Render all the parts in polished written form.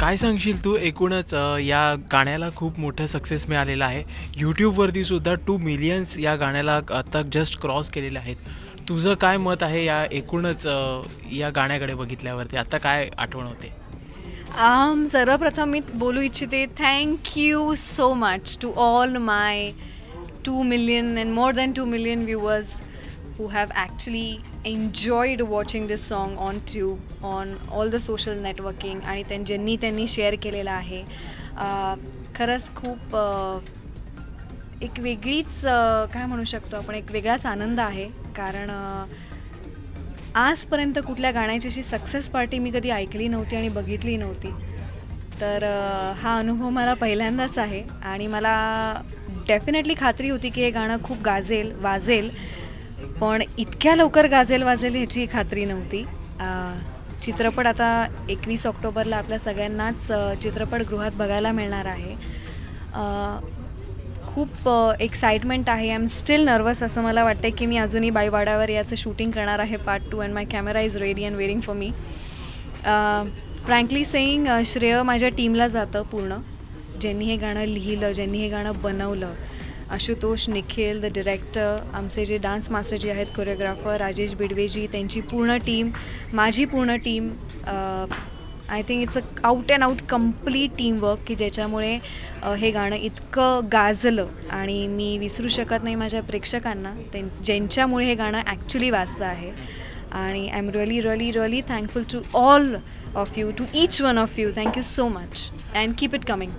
काय सांगशील तू एकूणच या गाण्याला खूप मोठं सक्सेस मिळालेला आहे. यूट्यूबवरती सुद्धा 2 मिलियन्स या गाण्याला आता जस्ट क्रॉस केलेले आहेत. तुझं काय मत आहे या एकूणच या गाण्याकडे बघितल्यावरती आता काय आठवण होते? सर्वप्रथम मी बोलू इच्छिते thank you so much to all my 2 million and more than 2 million viewers who have actually enjoyed watching this song on Tube, on all the social networking आणि ज्यांनी शेअर केलेलं आहे. खरंच खूप एक वेगळीच काय म्हणू शकतो आपण, एक वेगळाच आनंद आहे. कारण आजपर्यंत कुठल्या गाण्याची अशी सक्सेस पार्टी मी कधी ऐकली नव्हती आणि बघितली नव्हती. तर हा अनुभव मला पहिल्यांदाच आहे आणि मला डेफिनेटली खात्री होती की हे गाणं खूप वाजेल, पण इतक्या लवकर वाजेल ह्याची खात्री नव्हती. चित्रपट आता 21 ऑक्टोबरला आपल्या सगळ्यांनाच चित्रपटगृहात बघायला मिळणार आहे. खूप एक्साइटमेंट आहे. I am still nervous. असं मला वाटतं की मी अजूनही बाईवाड्यावर याचं शूटिंग करणार आहे part 2 and my camera is ready and waiting for me. Frankly saying श्रेय माझ्या टीमला जातं पूर्ण, ज्यांनी हे गाणं लिहिलं, ज्यांनी हे गाणं बनवलं. आशुतोष, निखिल द डिरेक्टर, आमचे जे डान्स मास्टर जे आहेत, कोरिओग्राफर राजेश बिडवेजी, त्यांची पूर्ण टीम, माझी पूर्ण team. I think it's out and out complete teamwork की ज्याच्यामुळे हे गाणं इतकं गाजलं. आणि मी विसरू शकत नाही माझ्या प्रेक्षकांना ज्यांच्यामुळे हे गाणं ॲक्च्युली वाजलं आहे. आणि I am really thankful to all of you, to each one of you. Thank you so much and keep it coming.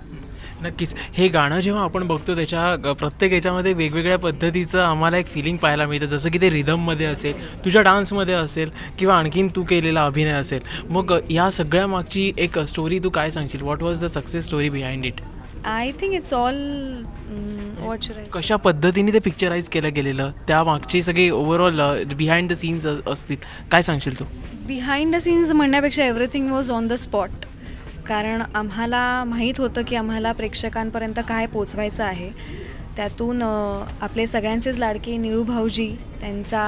नक्कीच हे गाणं जेव्हा आपण बघतो त्याच्या प्रत्येक याच्यामध्ये वेगवेगळ्या पद्धतीचं आम्हाला एक फिलिंग पाहायला मिळतं. जसं की ते रिदममध्ये असेल, तुझ्या डान्समध्ये असेल किंवा आणखीन तू केलेला अभिनय असेल. मग या सगळ्या मागची एक स्टोरी तू काय सांगशील? What was the success story behind it? I think it's all कशा पद्धतीने ते पिक्चराईज केलं गेलेलं, त्या मागची सगळी ओव्हरऑल बिहाइंड द सीन्स असतील, काय सांगशील तू? बिहाइंड द सीन्स म्हणण्यापेक्षा everything was on the spot. कारण आम्हाला माहीत होतं की आम्हाला प्रेक्षकांपर्यंत काय पोचवायचं आहे. त्यातून आपले सगळ्यांचेच लाडके निळू भाऊजी, त्यांचा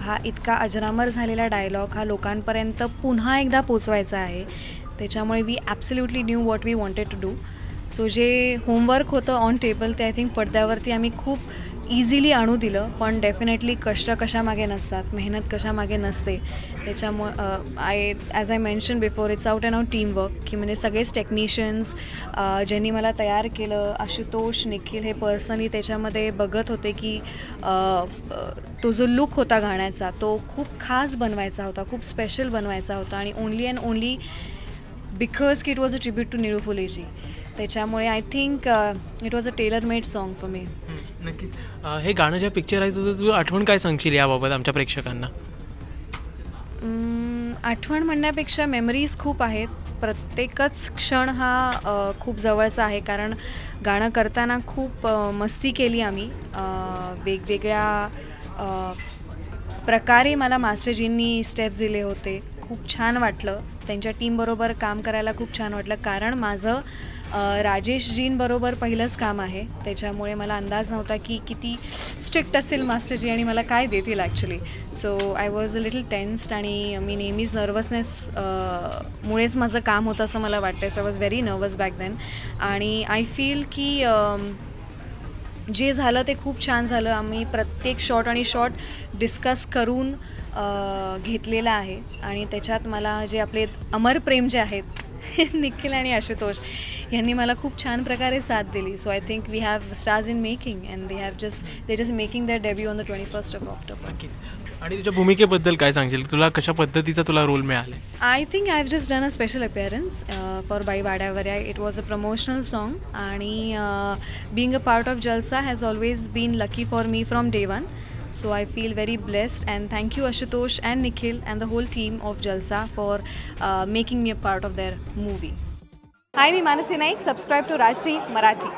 हा इतका अजरामर झालेला डायलॉग हा लोकांपर्यंत पुन्हा एकदा पोचवायचा आहे. त्याच्यामुळे we absolutely knew what we wanted to do. So जे होमवर्क होतं ऑन टेबल ते आय थिंक पडद्यावरती आम्ही खूप इझिली आणू दिलं. पण डेफिनेटली कष्ट कशामागे नसतात, मेहनत कशामागे नसते. त्याच्यामुळे as I mention before, it's out and out teamwork की म्हणजे सगळेच टेक्निशियन्स ज्यांनी मला तयार केलं, आशुतोष, निखिल हे पर्सनली त्याच्यामध्ये बघत होते की तो जो लुक होता गाण्याचा तो खूप खास बनवायचा होता, खूप स्पेशल बनवायचा होता. आणि ओनली अँड ओनली बिकॉज की it was a tribute to Nilu फुलेजी. त्याच्यामुळे I think it was a tailor made song for me. नक्कीच हे गाणं ज्या पिक्चराईज होतं, तुझं आठवण काय सांगशील याबाबत आमच्या प्रेक्षकांना? आठवण म्हणण्यापेक्षा मेमरीज खूप आहेत. प्रत्येकच क्षण हा खूप जवळचा आहे. कारण गाणं करताना खूप मस्ती केली आम्ही. वेगवेगळ्या प्रकारे मला मास्टरजींनी स्टेप्स दिले होते. खूप छान वाटलं त्यांच्या टीमबरोबर काम करायला, खूप छान वाटलं. कारण माझं राजेशजींबरोबर पहिलंच काम आहे. त्याच्यामुळे मला अंदाज नव्हता की किती स्ट्रिक्ट असेल मास्टरजी आणि मला काय देतील actually. So I was a little tensed आणि मी नेहमीच नर्वसनेस मुळेच माझं काम होतं असं मला वाटतं. So I was very nervous back then. आणि आय फील की जे झालं ते खूप छान झालं. आम्ही प्रत्येक शॉट आणि शॉट डिस्कस करून घेतलेला आहे. आणि त्याच्यात मला जे आपले अमर प्रेम जे आहेत निखिल आणि आशुतोष यांनी मला खूप छान प्रकारे साथ दिली. So I think we have stars in making and they just making their debut on the 21st of October. आणि तुझ्या भूमिकेबद्दल काय सांगशील? तुला कशा पद्धतीचा रोल मिळाला? I think I have just done a special appearance for बाई वाड्यावऱ्या. It was a promotional song आणि being a part of Jalsa has always been lucky for me from day one. So I feel very blessed and thank you Ashutosh and Nikhil and the whole team of Jalsa for making me a part of their movie. Hi, me Mansi Naik. Subscribe to Rajshri Marathi.